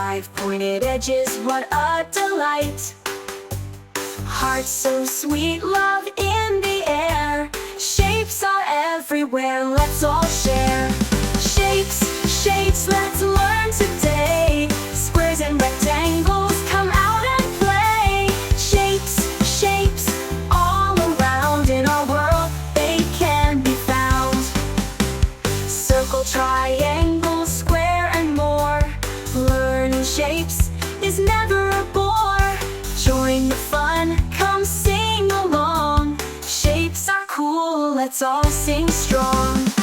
5-pointed edges, what a delight. Hearts so sweet, love in the air. Shapes are everywhere, let's all share. Shapes, shapes, let's learn today. Squares and rectangles, come out and play. Shapes, shapes, all around in our world, they can be found. Circle, triangle, square and more. Learning shapes is never a bore. Join the fun, come sing along. Shapes are cool, let's all sing strong.